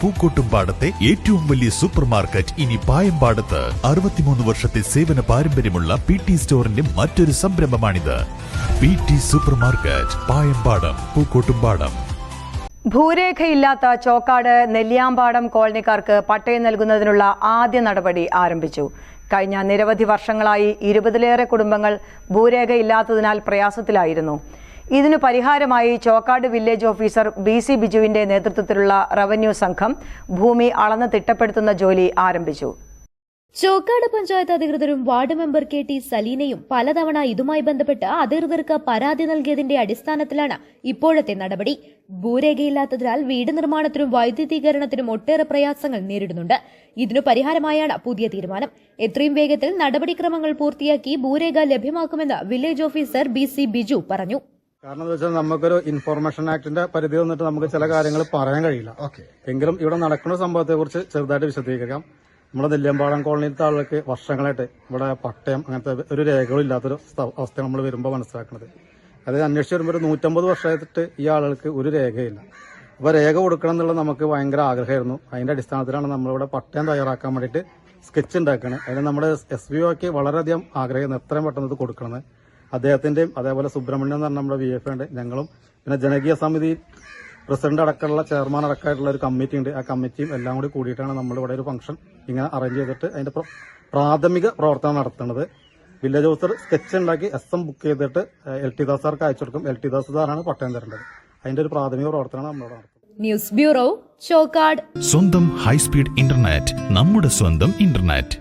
പൂക്കോട്ടുംപാടത്തെ ഏറ്റവും വലിയ super market ഇനി പായമ്പാടത്ത്. 63 വർഷത്തെ സേവന പാരമ്പര്യമുള്ള PT സ്റ്റോറിന്റെ മറ്റൊരു സംരംഭമാണിത്. PT super market, Payambadam, Pookkottumpadam. ഭൂരേഖയില്ലാത്ത ചോക്കാട് നെല്ലിയാമ്പാടം കോളനിക്കാർക്ക് പട്ടയം നൽകുന്നതിനുള്ള ആദ്യ നടപടി ആരംഭിച്ചു. കഴിഞ്ഞ നിരവധി വർഷങ്ങളായി 20-ലേറെ കുടുംബങ്ങൾ ഭൂരേഖയില്ലാത്തതിനാൽ പ്രയാസത്തിലായിരുന്നു. ഇതിനു പരിഹാരമായി ചോക്കാട് വില്ലേജ് ഓഫീസർ BC ബിജുവിന്റെ നേതൃത്വത്തിലുള്ള റവന്യൂ സംഘം ഭൂമി അളന്ന് തിട്ടപ്പെടുത്തുന്ന ജോലി ആരംഭിച്ചു. ചോക്കാട് പഞ്ചായത്ത് അധികൃതരും വാർഡ് മെമ്പർ KT സലീനയും പലതവണ ഇതുമായി ബന്ധപ്പെട്ട് അധികൃതർക്ക് പരാതി നൽകിയതിന്റെ അടിസ്ഥാനത്തിലാണ് ഇപ്പോഴത്തെ നടപടി. ഭൂരേഖയില്ലാത്തതിനാൽ വീട് നിർമ്മാണത്തിനും വൈദ്യുതീകരണത്തിനും ഒട്ടേറെ പ്രയാസങ്ങൾ നേരിടുന്നുണ്ട്. ഇതിനു പരിഹാരമായാണ് പുതിയ തീരുമാനം. എത്രയും വേഗത്തിൽ നടപടിക്രമങ്ങൾ പൂർത്തിയാക്കി ഭൂരേഖ ലഭ്യമാക്കുമെന്ന് വില്ലേജ് ഓഫീസർ BC ബിജു പറഞ്ഞു. കാരണം എന്താ വെച്ചാൽ നമുക്കൊരു ഇൻഫോർമേഷൻ ആക്ടിന്റെ പരിധി വന്നിട്ട് നമുക്ക് ചില കാര്യങ്ങൾ പറയാൻ കഴിയില്ല. എങ്കിലും ഇവിടെ നടക്കുന്ന സംഭവത്തെക്കുറിച്ച് ചെറുതായിട്ട് വിശദീകരിക്കാം. നമ്മുടെ നെല്ലിയാമ്പാടം കോളനിയിലത്തെ ആളുകൾക്ക് വർഷങ്ങളായിട്ട് ഇവിടെ പട്ടയം അങ്ങനത്തെ ഒരു രേഖകളും ഇല്ലാത്തൊരു അവസ്ഥ നമ്മൾ വരുമ്പോൾ മനസ്സിലാക്കുന്നത്. അത് അന്വേഷിച്ച് വരുമ്പോൾ ഒരു 150 വർഷമായിട്ട് ഈ ആളുകൾക്ക് ഒരു രേഖയില്ല. അപ്പോൾ രേഖ കൊടുക്കണം എന്നുള്ളത് നമുക്ക് ഭയങ്കര ആഗ്രഹമായിരുന്നു. അതിന്റെ അടിസ്ഥാനത്തിലാണ് നമ്മളിവിടെ പട്ടയം തയ്യാറാക്കാൻ വേണ്ടിയിട്ട് സ്കെച്ച് ഉണ്ടാക്കുന്നത്. അതിന് നമ്മുടെ SVOക്ക് വളരെയധികം ആഗ്രഹമായിരുന്നു എത്രയും പെട്ടെന്ന് ഇത് കൊടുക്കണമെന്ന്. അദ്ദേഹത്തിന്റെയും അതേപോലെ സുബ്രഹ്മണ്യം എന്ന് പറഞ്ഞ നമ്മുടെ VF ഉണ്ട്, ഞങ്ങളും പിന്നെ ജനകീയ സമിതി പ്രസിഡന്റ് അടക്കമുള്ള ചെയർമാൻ അടക്കമായിട്ടുള്ള ഒരു കമ്മിറ്റി ഉണ്ട്. ആ കമ്മിറ്റിയും എല്ലാം കൂടി കൂടിയിട്ടാണ് നമ്മളിവിടെ ഒരു ഫംഗ്ഷൻ ഇങ്ങനെ അറേഞ്ച് ചെയ്തിട്ട് അതിന്റെ പ്രാഥമിക പ്രവർത്തനം നടത്തുന്നത്. വില്ലേജ് ഓഫീസർ സ്കെച്ച് ഉണ്ടാക്കി SM ബുക്ക് ചെയ്തിട്ട് LT ദാസാർക്ക് അയച്ചു കൊടുക്കും. LT ദാസാറാണ് പട്ടയം തരേണ്ടത്. അതിന്റെ ഒരു പ്രാഥമിക പ്രവർത്തനമാണ് നമ്മളിവിടെ നടത്തുന്നത്. News bureau, Chokkad. സ്വന്തം ഹൈസ്പീഡ് ഇന്റർനെറ്റ്, നമ്മുടെ സ്വന്തം ഇന്റർനെറ്റ്.